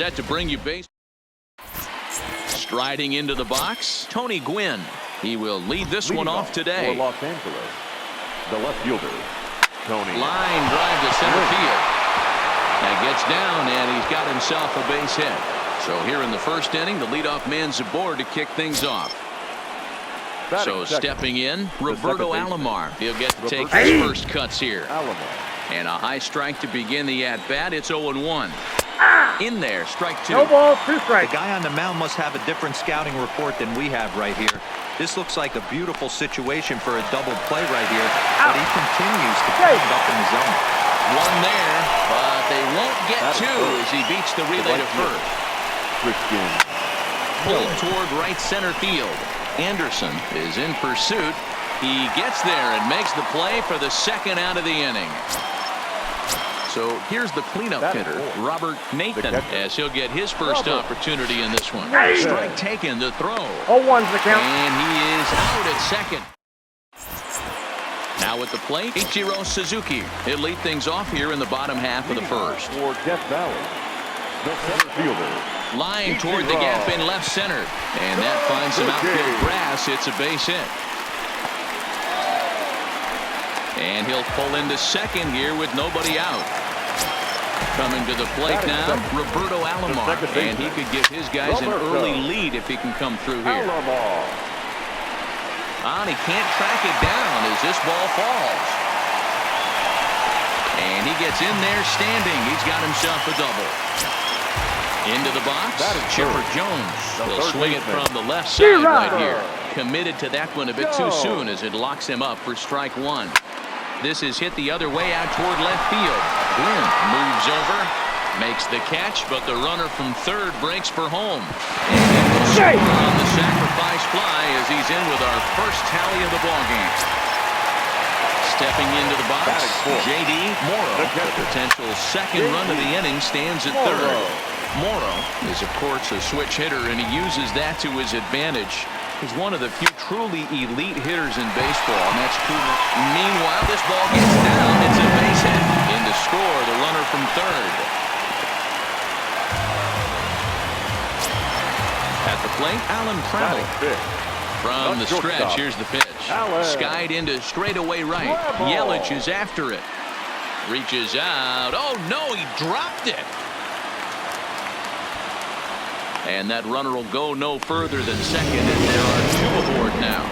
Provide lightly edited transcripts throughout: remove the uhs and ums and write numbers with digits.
Set to bring you base. Striding into the box, Tony Gwynn. He will lead this one off today. For Los Angeles, the left fielder, Tony. Line drive to center field. That gets down, and he's got himself a base hit. So here in the first inning, the leadoff man's aboard to kick things off. So stepping in, Roberto Alomar. He'll get to take his first cuts here. And a high strike to begin the at-bat. It's 0-1. In there, strike two. No ball, 2 strikes. The guy on the mound must have a different scouting report than we have right here. This looks like a beautiful situation for a double play right here, but he continues to pound up in the zone. One there, but they won't get two as he beats the relay to first. Pulled toward right center field. Anderson is in pursuit. He gets there and makes the play for the second out of the inning. So here's the cleanup hitter, Robert Nathan, as he'll get his first opportunity in this one. Strike taken to throw. 0-1's the count. And he is out at second. Now at the plate, Ichiro Suzuki. He'll lead things off here in the bottom half of the first. For Death Valley, the center fielder. Line toward the gap in left center. And that finds some outfield grass. It's a base hit. And he'll pull into second here with nobody out. Coming to the plate now, Roberto Alomar. And he could give his guys an early lead if he can come through here. And he can't track it down as this ball falls. And he gets in there standing. He's got himself a double. Into the box, Chipper Jones will swing it from the left side right here. Committed to that one a bit too soon as it locks him up for strike one. This is hit the other way out toward left field. Gwynn moves over, makes the catch, but the runner from third breaks for home. And he will score on the sacrifice fly as he's in with our first tally of the ballgame. Stepping into the box, J.D. Morrow. The potential second run of the inning stands at third. Morrow is, of course, a switch hitter, and he uses that to his advantage. He's one of the few truly elite hitters in baseball, and that's true. Meanwhile, this ball gets down. It's a base hit. In to score, the runner from third. At the plate, Alan Trammell. From the stretch, here's the pitch. Skied into straightaway right. Yelich is after it. Reaches out. Oh, no, he dropped it. And that runner will go no further than second, and there are two aboard now.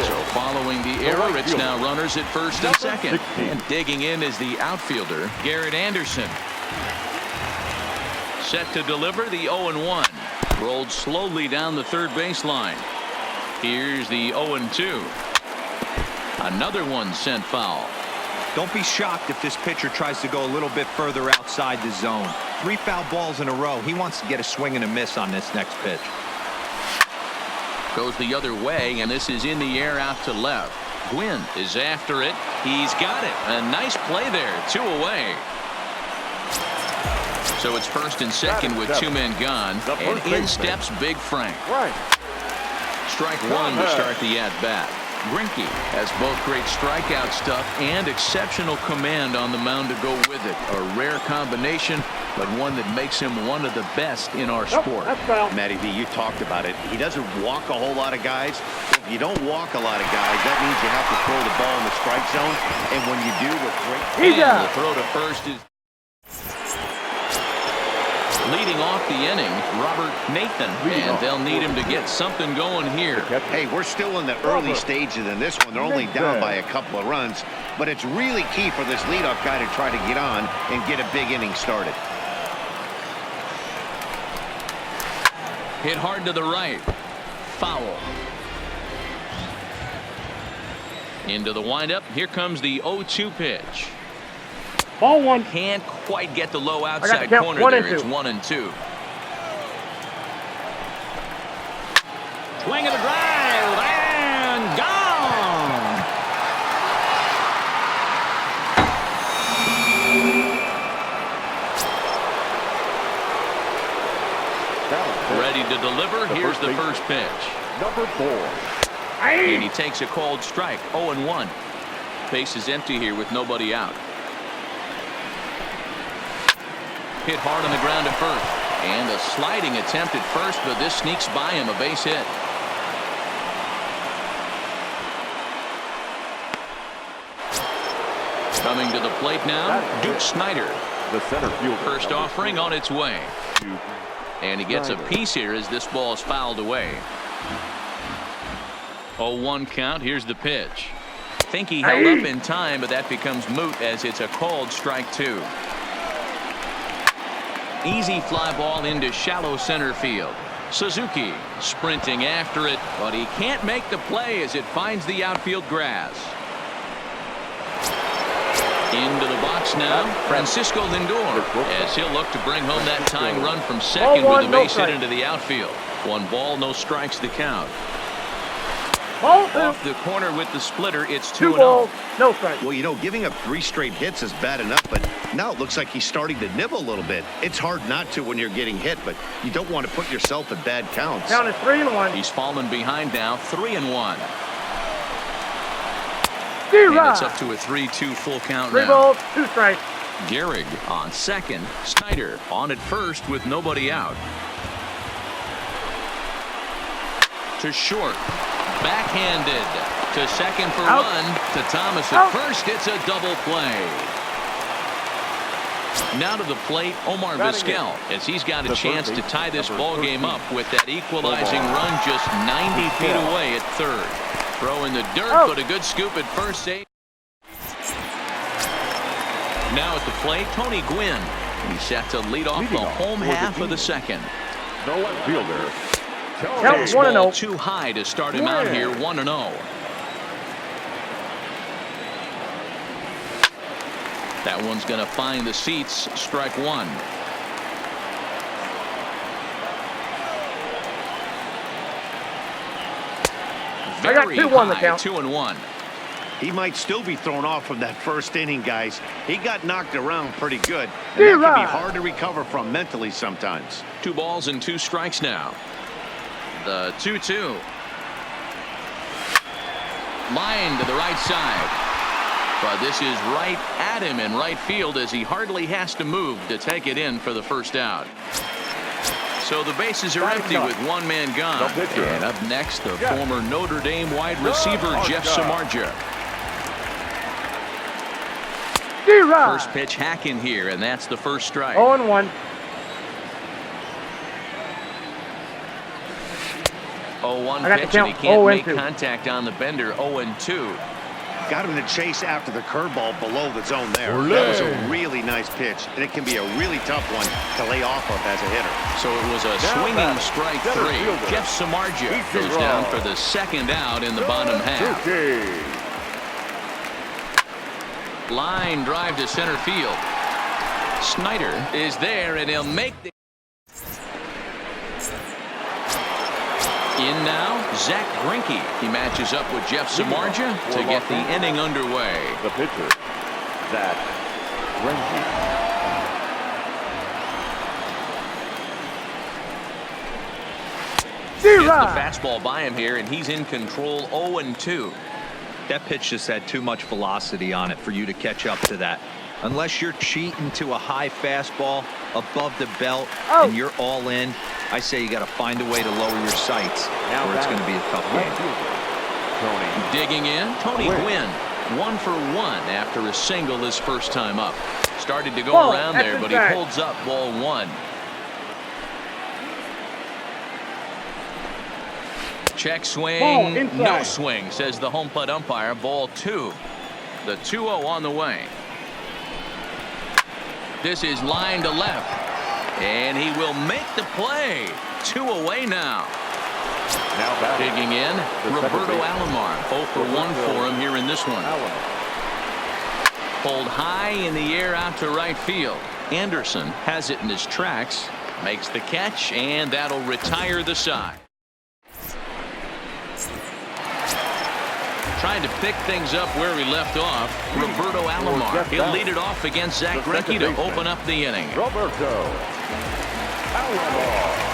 So following the error, it's now runners at first and second. And digging in is the outfielder, Garrett Anderson. Set to deliver the 0-1. Rolled slowly down the third baseline. Here's the 0-2. Another one sent foul. Don't be shocked if this pitcher tries to go a little bit further outside the zone. 3 foul balls in a row. He wants to get a swing and a miss on this next pitch. Goes the other way, and this is in the air out to left. Gwynn is after it. He's got it. A nice play there. 2 away. So it's first and second with 2 men gone. And in steps Big Frank. Strike one to start the at-bat. Greinke has both great strikeout stuff and exceptional command on the mound to go with it. A rare combination, but one that makes him one of the best in our sport. Matty V, you talked about it. He doesn't walk a whole lot of guys. If you don't walk a lot of guys, that means you have to throw the ball in the strike zone. And when you do with great the throw to first is leading off the inning, Robert Nathan, and they'll need him to get something going here. Hey, we're still in the early stages in this one. They're only down by a couple of runs, but it's really key for this leadoff guy to try to get on and get a big inning started. Hit hard to the right. Foul. Into the windup. Here comes the 0-2 pitch. Ball one. Can't quite get the low outside corner there. It's 1-2. Swing of the drive and gone. Ready to deliver. Here's the first pitch. Number 4. And he takes a called strike. 0-1. Base is empty here with nobody out. hit hard on the ground at first. And a sliding attempt at first, but this sneaks by him, a base hit. Coming to the plate now, Duke Snider. The center fielder. First offering on its way. And he gets a piece here as this ball is fouled away. 0-1 count. Here's the pitch. Think he held up in time, but that becomes moot as it's a called strike 2. Easy fly ball into shallow center field. Suzuki sprinting after it, but he can't make the play as it finds the outfield grass. Into the box now, Francisco Lindor, as he'll look to bring home that tying run from second with a base hit into the outfield. 1 ball, no strikes to count. Off the corner with the splitter, it's 2-0. No strikes. Well, you know, giving up 3 straight hits is bad enough, but now it looks like he's starting to nibble a little bit. It's hard not to when you're getting hit, but you don't want to put yourself at bad counts. Count is 3-1. He's fallen behind now, 3-1. And it's up to a 3-2 full count 3 now. balls, 2 strikes. Gehrig on second. Snyder on at first with nobody out. To short. Backhanded. To second for Out. one. To Thomas at Out. first. It's a double play. Now to the plate, Omar Vizquel, as he's got a chance to tie this ball game up with that equalizing run just 90 feet away at third. Throw in the dirt, but a good scoop at first save. Now at the plate, Tony Gwynn. He's set to lead off the home half of the second. The left fielder. Count This 1-0. ball too high to start him out here, 1-0. That one's going to find the seats, strike 1. Very 2-1 the high, count. 2-1. He might still be thrown off from that first inning, guys. He got knocked around pretty good, and that can be hard to recover from mentally sometimes. 2 balls and 2 strikes now. The 2-2. Line to the right side. But this is right at him in right field as he hardly has to move to take it in for the first out. So the bases are empty with 1 man gone. And up next, the former Notre Dame wide receiver, Jeff Samardzija. First pitch hacking here, and that's the first strike. 0-1. 0-1 pitch, and he can't make contact on the bender. 0-2. Got him to chase after the curveball below the zone there. That was a really nice pitch, and it can be a really tough one to lay off of as a hitter. So it was a swinging strike 3. Jeff Samardzija goes down for the second out in the bottom half. Line drive to center field. Snyder is there, and he'll make the... In now, Zach Greinke. He matches up with Jeff Samardzija to get the inning underway. The pitcher, Zach Greinke. Gets the fastball by him here, and he's in control. 0-2. That pitch just had too much velocity on it for you to catch up to that. Unless you're cheating to a high fastball above the belt and you're all in, I say you got to find a way to lower your sights, or it's going to be a tough game. Digging in, Tony Gwynn. 1 for 1 after a single his first time up. Started to go around there, but he holds up ball 1. Check swing, no swing, says the home plate umpire. Ball 2. The 2-0 on the way. This is line to left, and he will make the play. 2 away now. Digging in, Roberto Alomar. 0 for 1 for him here in this one. Pulled high in the air out to right field. Anderson has it in his tracks, makes the catch, and that'll retire the side. Trying to pick things up where he left off, Roberto Alomar. He'll lead it off against Zach Greinke to open up the inning. Roberto Alomar.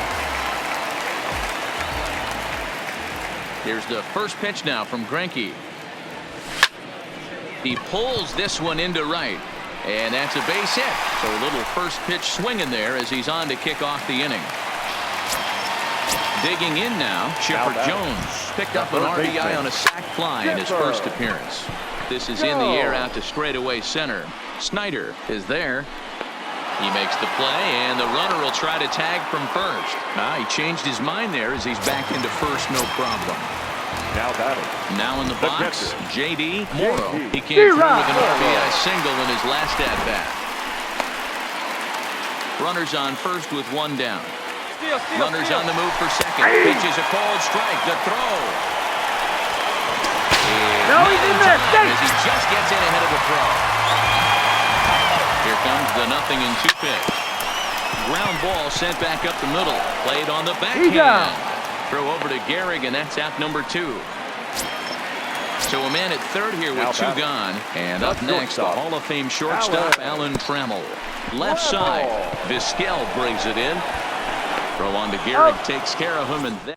Here's the first pitch now from Greinke. He pulls this one into right. And that's a base hit. So a little first pitch swinging there as he's on to kick off the inning. Digging in now, Chipper Jones picked up an RBI on a sac fly in his first appearance. This is in the air out to straightaway center. Snyder is there. He makes the play, and the runner will try to tag from first. He changed his mind there as he's back into first, no problem. Now batting. Now in the box, J.D. Morrow. He came through with an RBI single in his last at-bat. Runners on first with one down. Runners on the move for second. Pitches a called strike. The throw. No, he's in there. As he just gets in ahead of the throw. Here comes the 0-2 pitch. Ground ball sent back up the middle. Played on the backhand. Throw over to Gehrig, and that's out number 2. So a man at third here with 2 gone. And up next, the Hall of Fame shortstop, Alan Trammell. Left side, Vizquel brings it in. Throw on to Gehrig, takes care of him, and then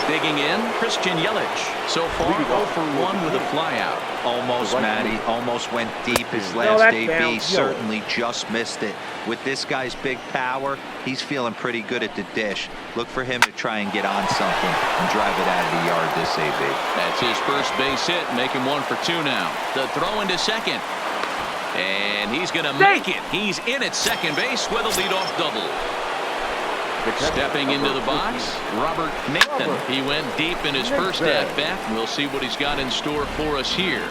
digging in, Christian Yelich. So far, 0 for 1 with a flyout. Almost, Matty. Almost went deep his last AB. Certainly just missed it. With this guy's big power, he's feeling pretty good at the dish. Look for him to try and get on something and drive it out of the yard this AB. That's his first base hit, making 1 for 2 now. The throw into second. And he's going to make it. He's in at second base with a leadoff double. Stepping into the box, Robert Nathan. He went deep in his first at-bat. We'll see what he's got in store for us here.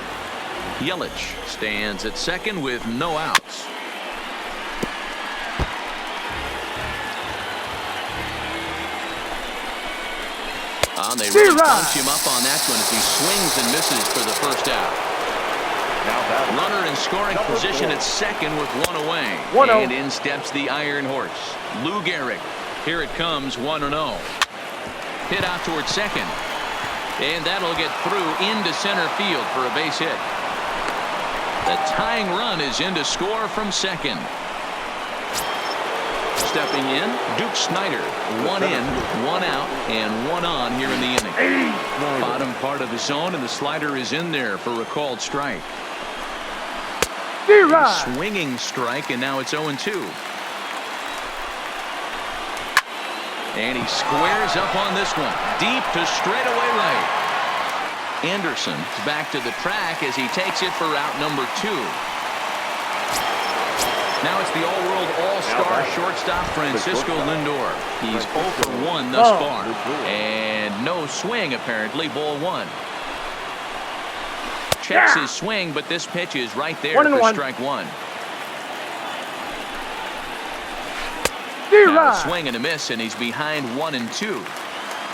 Yelich stands at second with no outs. They really punch him up on that one as he swings and misses for the first out. Runner in scoring position at second with 1 away. And in steps the Iron Horse, Lou Gehrig. Here it comes, 1-0. Hit out towards second. And that'll get through into center field for a base hit. The tying run is in to score from second. Stepping in, Duke Snyder. 1 in, 1 out, and 1 on here in the inning. Bottom part of the zone, and the slider is in there for a called strike. Swinging strike, and now it's 0-2. And he squares up on this one. Deep to straightaway right. Anderson back to the track as he takes it for out number 2. Now it's the all-world all-star shortstop Francisco Lindor. He's 0 for 1 thus far. And no swing, apparently. Ball 1. Checks his swing, but this pitch is right there for strike 1. Now a swing and a miss, and he's behind 1-2.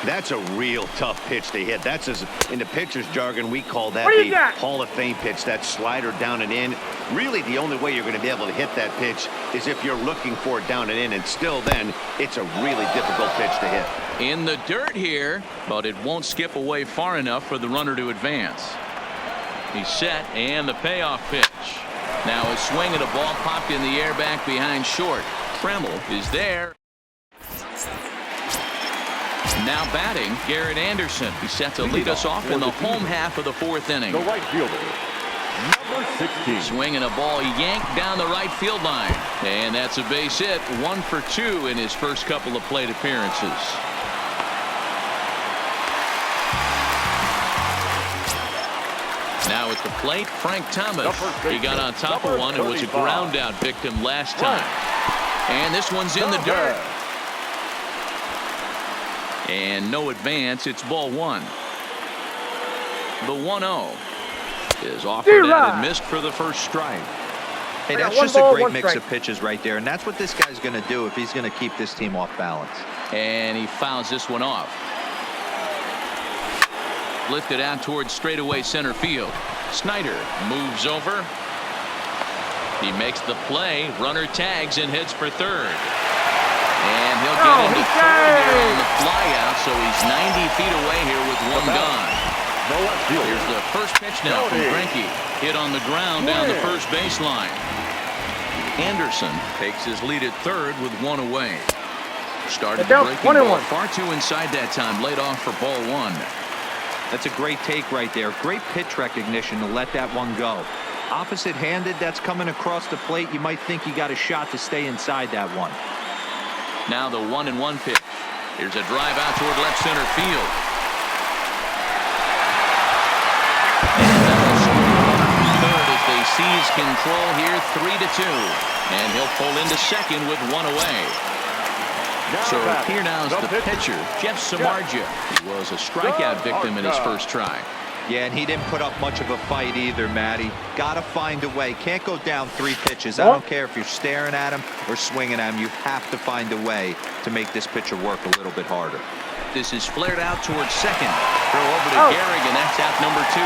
That's a real tough pitch to hit. That's, in the pitcher's jargon, we call that the Hall of Fame pitch. That slider down and in. Really, the only way you're going to be able to hit that pitch is if you're looking for it down and in. And still then, it's a really difficult pitch to hit. In the dirt here, but it won't skip away far enough for the runner to advance. He's set, and the payoff pitch. Now a swing and a ball popped in the air back behind short. Trammell is there. Now batting, Garrett Anderson. He's set to lead us off in the home half of the 4th inning. The right fielder, number 16. Swinging a ball yanked down the right field line. And that's a base hit. 1 for 2 in his first couple of plate appearances. Now at the plate, Frank Thomas. He got on top of one and was a ground out victim last time. And this one's in the dirt. And no advance. It's ball 1. The 1-0 is offered out and missed for the first strike. Hey, that's just a great mix of pitches right there. And that's what this guy's going to do if he's going to keep this team off balance. And he fouls this one off. Lifted out towards straightaway center field. Snyder moves over. He makes the play. Runner tags and heads for third. And he'll get into third here on the fly out, so he's 90 feet away here with 1 gone. Here's the first pitch now from Greinke. Hit on the ground down the first baseline. Anderson takes his lead at third with 1 away. Started the breaking ball far too inside that time. Laid off for ball 1. That's a great take right there. Great pitch recognition to let that one go. Opposite-handed, that's coming across the plate. You might think you got a shot to stay inside that one. Now the 1-1 pitch. Here's a drive out toward left center field. And that'll score third as they seize control here, 3-2. And he'll pull into second with one away. So here now is the pitcher, Jeff Samardzija. He was a strikeout victim in his first try. Yeah, and he didn't put up much of a fight either, Matty. Got to find a way. Can't go down 3 pitches. I don't care if you're staring at him or swinging at him. You have to find a way to make this pitcher work a little bit harder. This is flared out towards second. Throw over to Gehrig, and that's out number 2.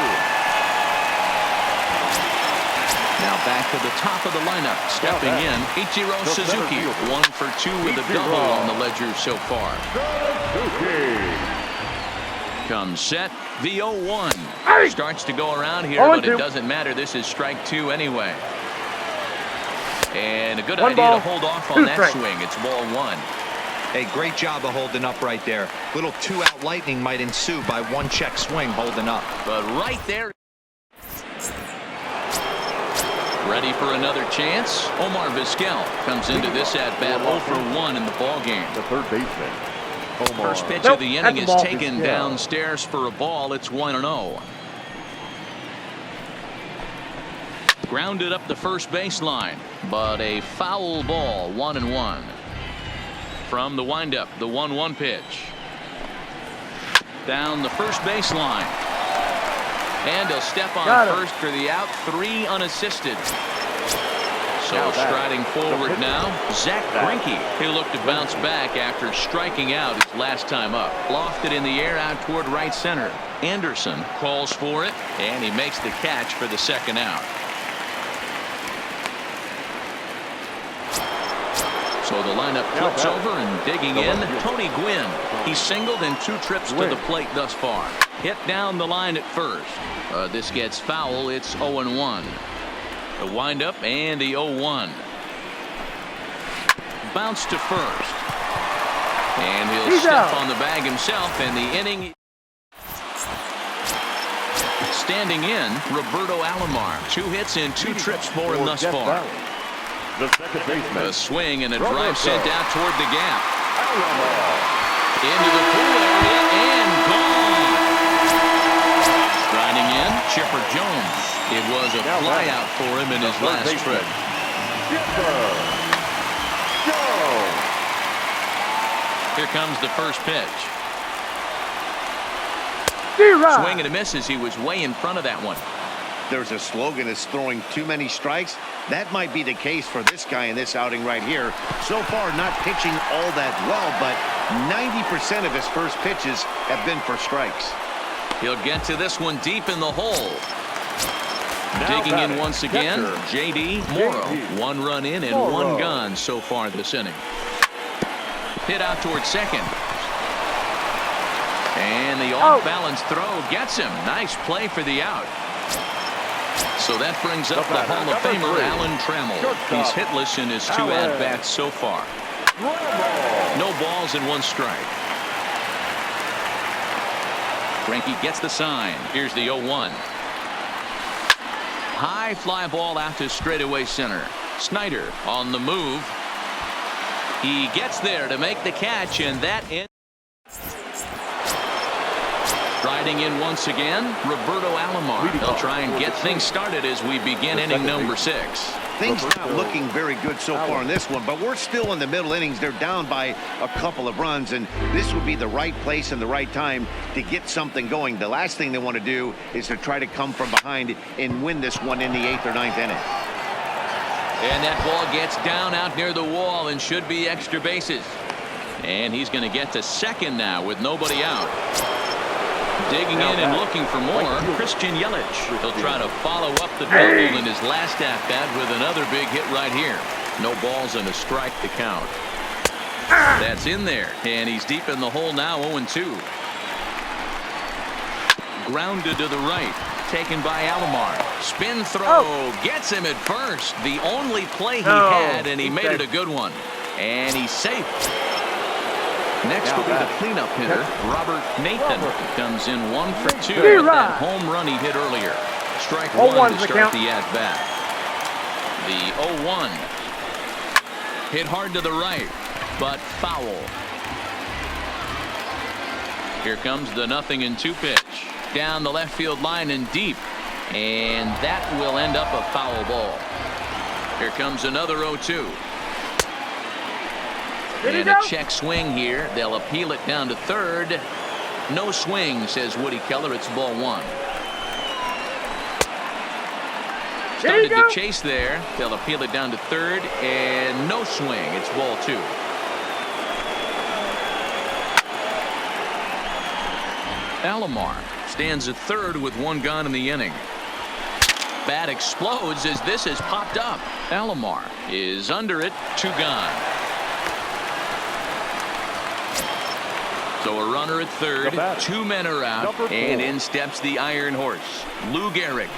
Now back to the top of the lineup. Stepping in, Ichiro Suzuki. 1 for 2 with a double on the ledger so far. Comes set. The 0-1. Starts to go around here, but it doesn't matter. This is strike 2 anyway. And a good idea to hold off on that swing. It's ball 1. Hey, great job of holding up right there. Little 2-out lightning might ensue by 1 check swing holding up. But right there. Ready for another chance? Omar Vizquel comes into this at-bat 0 for 1 in the ballgame. The third baseman, Omar. First pitch of the inning is taken downstairs for a ball. It's 1-0. Grounded up the first baseline, but a foul ball, 1-1. From the windup, the 1-1 pitch. Down the first baseline. And he'll step on first for the out, 3 unassisted. So striding forward now, Zach Greinke. He'll look to bounce back after striking out his last time up. Lofted in the air out toward right center. Anderson calls for it, and he makes the catch for the second out. So the lineup flips over and digging in, Tony Gwynn. He's singled in 2 trips to the plate thus far. Hit down the line at first. This gets foul. It's 0-1. The windup and the 0-1. Bounce to first. And he'll step on the bag himself, and the inning. Standing in, Roberto Alomar. 2 hits in 2 trips for him thus far. The second baseman. A swing and a drive sent out toward the gap. Into the pool area and gone. Striding in, Chipper Jones. It was a flyout for him in his last trip. Here comes the first pitch. Swing and a miss as he was way in front of that one. There's a slogan is throwing too many strikes. That might be the case for this guy in this outing right here. So far, not pitching all that well, but 90% of his first pitches have been for strikes. He'll get to this one deep in the hole. Digging in once again, J.D. Morrow. 1 run in and 1 gone so far this inning. Hit out towards second. And the off-balance throw gets him. Nice play for the out. So that brings up the Hall of Famer Alan Trammell. He's hitless in his 2 at-bats so far. No balls and 1 strike. Greinke gets the sign. Here's the 0-1. High fly ball out to straightaway center. Snyder on the move. He gets there to make the catch, and that ends. Striding in once again, Roberto Alomar. They'll try and get things started as we begin inning number 6. Things not looking very good so far in this one, but we're still in the middle innings. They're down by a couple of runs, and this would be the right place and the right time to get something going. The last thing they want to do is to try to come from behind and win this one in the 8th or 9th inning. And that ball gets down out near the wall and should be extra bases. And he's going to get to second now with nobody out. Digging in and looking for more, Christian Yelich. He'll try to follow up the double in his last at-bat with another big hit right here. No balls and a strike to count. That's in there, and he's deep in the hole now, 0-2. Grounded to the right, taken by Alomar. Spin throw, gets him at first. The only play he had, and he made it a good one. And he's safe. Next will be the cleanup hitter, Robert Nathan. Comes in 1 for 2 You're with that right. home run he hit earlier. Strike 0-1 one to the start count. the at-bat. The 0-1. Hit hard to the right, but foul. Here comes the 0-2 pitch. Down the left field line and deep. And that will end up a foul ball. Here comes another 0-2. And a check swing here. They'll appeal it down to third. No swing, says Woody Keller. It's ball 1. Started to chase there. They'll appeal it down to third. And no swing. It's ball 2. Alomar stands at third with 1 gone in the inning. Bat explodes as this has popped up. Alomar is under it. 2 gone. So a runner at third. 2 men are out. And in steps the Iron Horse, Lou Gehrig.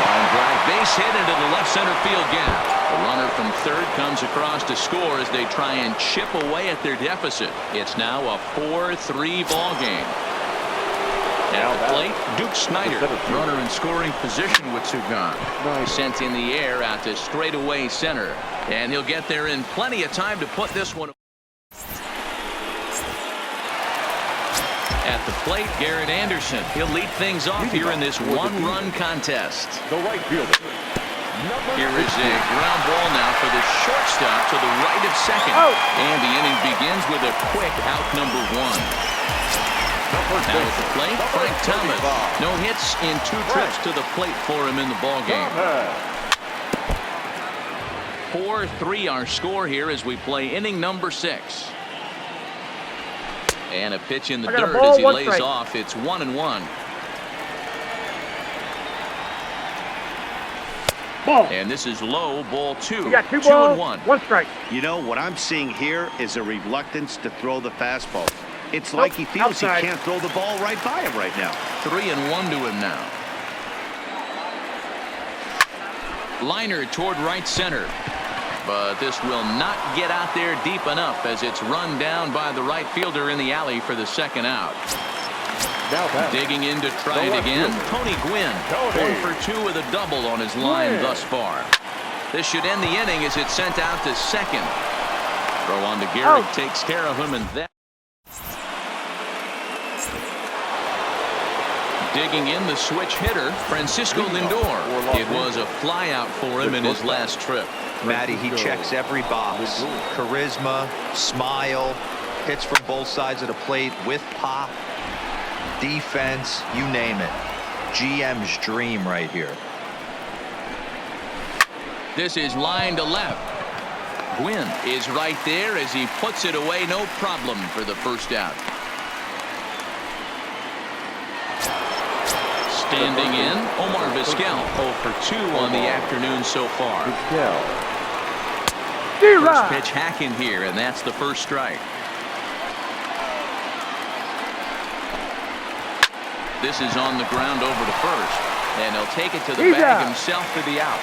Line drive, base hit into the left center field gap. The runner from third comes across to score as they try and chip away at their deficit. It's now a 4-3 ball game. At the plate, Duke Snyder, runner in scoring position with 2 gone. Sent in the air out to straightaway center. And he'll get there in plenty of time to put this one. At the plate, Garrett Anderson. He'll lead things off here in this 1-run contest. The right fielder. Here is a ground ball now for the shortstop to the right of second. And the inning begins with a quick out number 1. Now at the plate, Frank Thomas. No hits in 2 trips to the plate for him in the ball game. 4-3 our score here as we play inning number 6. And a pitch in the dirt as he lays off. It's 1-1. Ball. And this is low, ball 2. You got 2 2 balls, and 1. 1 strike. You know, what I'm seeing here is a reluctance to throw the fastball. It's like he feels outside. he can't throw the ball right by him right now. 3-1 to him now. Liner toward right center. But this will not get out there deep enough as it's run down by the right fielder in the alley for the 2nd out. Digging in to try it again, Tony Gwynn. 1 for 2 with a double on his line thus far. This should end the inning as it's sent out to second. Throw on to Gehrig takes care of him, and that. Digging in the switch hitter, Francisco Lindor. It was a flyout for him in his last trip. Matty, he checks every box. Charisma, smile, hits from both sides of the plate with pop, defense, you name it. GM's dream right here. This is line to left. Gwynn is right there as he puts it away, no problem for the 1st out. Standing in, Omar Vizquel, 0 for 2 on the afternoon so far. First pitch hacking here, and that's the 1st strike. This is on the ground over to first, and he'll take it to the bag himself for the out.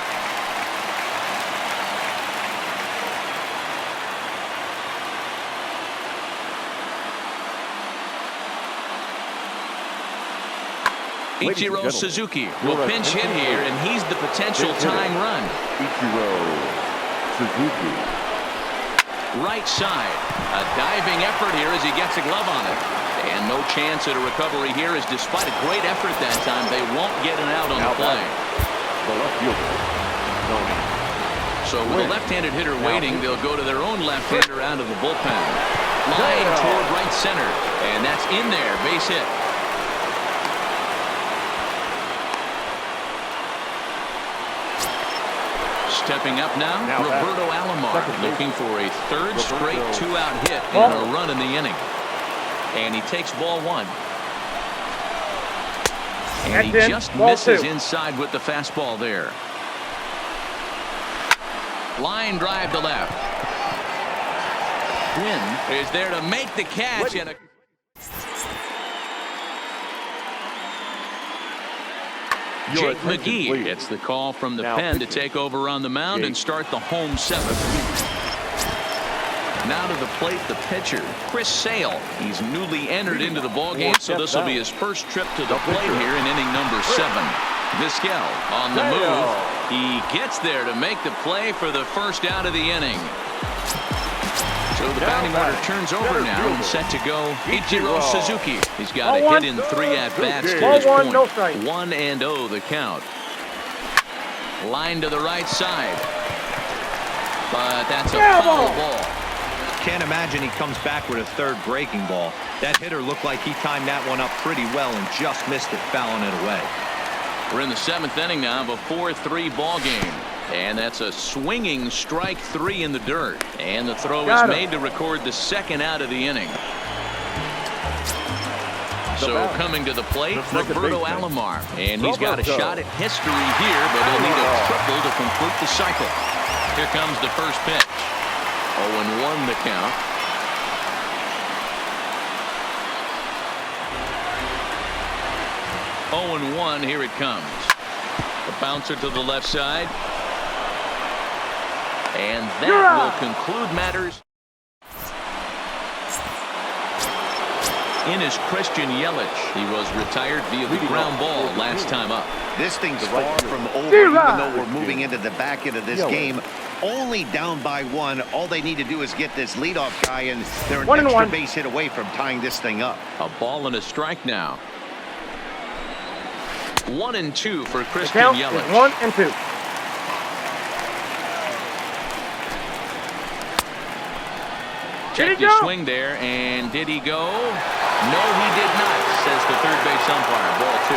Ichiro Suzuki will pinch hit here, and he's the potential tying run. Ichiro Suzuki. Right side. A diving effort here as he gets a glove on it. And no chance at a recovery here, as despite a great effort that time, they won't get an out on the play. The left fielder. So with a left-handed hitter waiting, they'll go to their own left-hander out of the bullpen. Line toward right center. And that's in there. Base hit. Stepping up now, Roberto Alomar, looking for a 3rd straight 2-out hit and a run in the inning. And he takes ball 1. And he just misses inside with the fastball there. Line drive to left. Gwynn is there to make the catch. And Jake McGee gets the call from the pen to take over on the mound and start the home 7th. Now to the plate, the pitcher, Chris Sale. He's newly entered into the ballgame, so this will be his first trip to the plate here in inning number 7. Vizquel on the move. He gets there to make the play for the first out of the inning. So the batting order turns over now and set to go Ichiro Suzuki. He's got a hit in 3 at-bats to this point. 1-0 the count. Line to the right side. But that's a foul ball. Can't imagine he comes back with a third breaking ball. That hitter looked like he timed that one up pretty well and just missed it, fouling it away. We're in the 7th inning now of a 4-3 ball game. And that's a swinging strike 3 in the dirt. And the throw is made to record the second out of the inning. So coming to the plate, Roberto Alomar. And he's got a shot at history here, but he'll need a triple to complete the cycle. Here comes the first pitch. 0-1 the count. Oh, and 1, here it comes. The bouncer to the left side. And that will conclude matters. In is Christian Yelich. He was retired via the ground ball last time up. This thing's far from over, even though we're moving into the back end of this game. Only down by 1. All they need to do is get this leadoff guy, and they're an extra base hit away from tying this thing up. A ball and a strike now. 1-2 for Christian Yelich. 1-2. Checked his swing there, and did he go? No, he did not, says the third base umpire. Ball 2.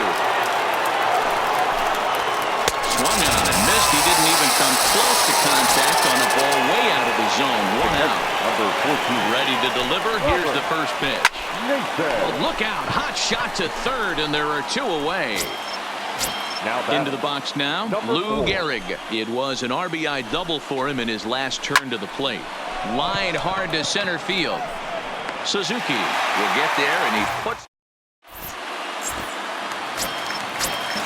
Swung on and missed. He didn't even come close to contact on a ball way out of the zone. 1 out. Number 14. Ready to deliver. Here's the first pitch. Oh, look out. Hot shot to third, and there are 2 away. Into the box now, Lou Gehrig. It was an RBI double for him in his last turn to the plate. Line hard to center field. Suzuki will get there, and he puts.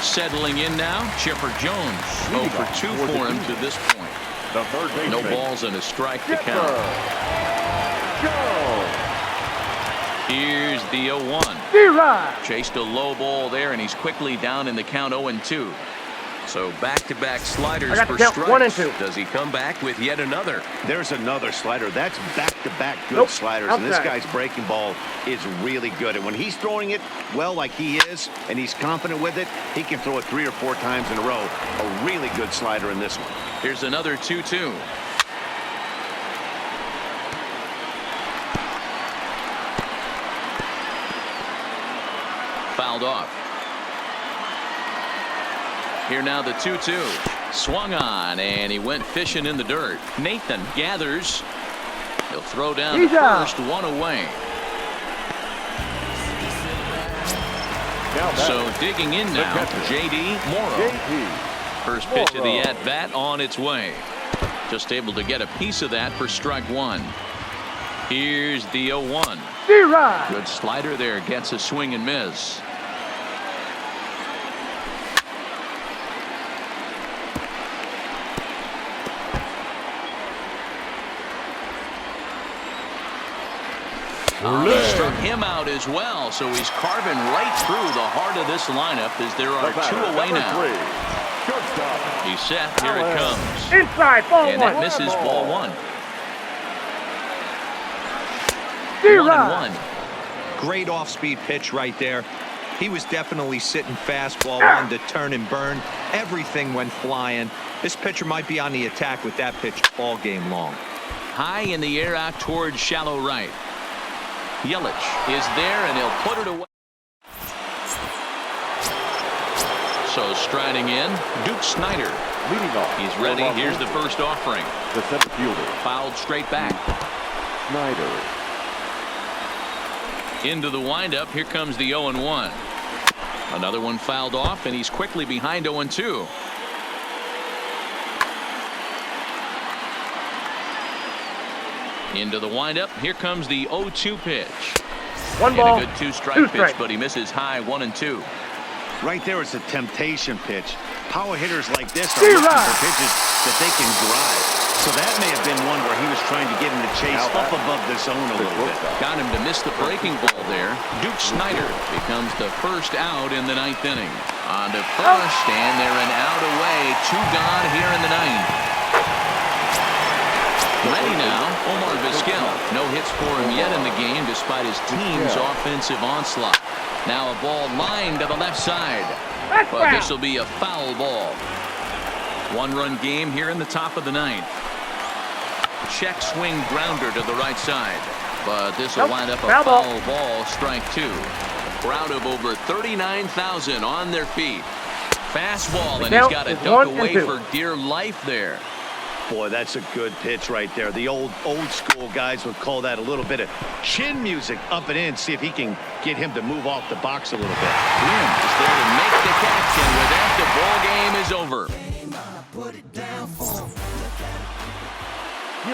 Settling in now, Chipper Jones. 0 for 2 for him to this point. The third baseman. No balls and a strike to count. Here's the 0-1. Chased a low ball there, and he's quickly down in the count 0-2. So back-to-back sliders for strikes. 1 and 2. Does he come back with yet another? There's another slider. That's back-to-back good sliders. And this guy's breaking ball is really good. And when he's throwing it well like he is, and he's confident with it, he can throw it 3 or 4 times in a row. A really good slider in this one. Here's another 2-2. Fouled off. Here now the 2-2. Swung on, and he went fishing in the dirt. Nathan gathers. He'll throw down the first, 1 away. So digging in now, J.D. Morrow. First pitch of the at-bat on its way. Just able to get a piece of that for strike 1. Here's the 0-1. Good slider there, gets a swing and miss. Struck him out as well, so he's carving right through the heart of this lineup as there are 2 away now. He's set. Here it comes. Inside, ball 1. And that misses ball 1. 1-1. Great off-speed pitch right there. He was definitely sitting fastball, wanted to turn and burn. Everything went flying. This pitcher might be on the attack with that pitch all game long. High in the air out towards shallow right. Yelich is there, and he'll put it away. So striding in, Duke Snider. Leading off. He's ready. Here's the first offering. The center fielder. Fouled straight back. Snyder. Into the windup. Here comes the 0-1. Another one fouled off, and he's quickly behind 0-2. Into the windup. Here comes the 0-2 pitch. 1 ball. And a good 2-strike pitch, but he misses high 1-2. Right there is a temptation pitch. Power hitters like this are looking for pitches that they can drive. So that may have been one where he was trying to get him to chase up above the zone a little bit. Got him to miss the breaking ball there. Duke Snyder becomes the first out in the 9th inning. On to first, and they're an out away. 2 gone here in the 9th. Ready now, Omar Vizquel. No hits for him yet in the game despite his team's offensive onslaught. Now a ball lined to the left side. But this will be a foul ball. 1-run game here in the top of the 9th. Check swing grounder to the right side. But this will wind up a foul ball, strike 2. A crowd of over 39,000 on their feet. Fastball, and he's got to duck away for dear life there. Boy, that's a good pitch right there. The old school guys would call that a little bit of chin music up and in. See if he can get him to move off the box a little bit. Is there to make the catch, and with that, the ball game is over.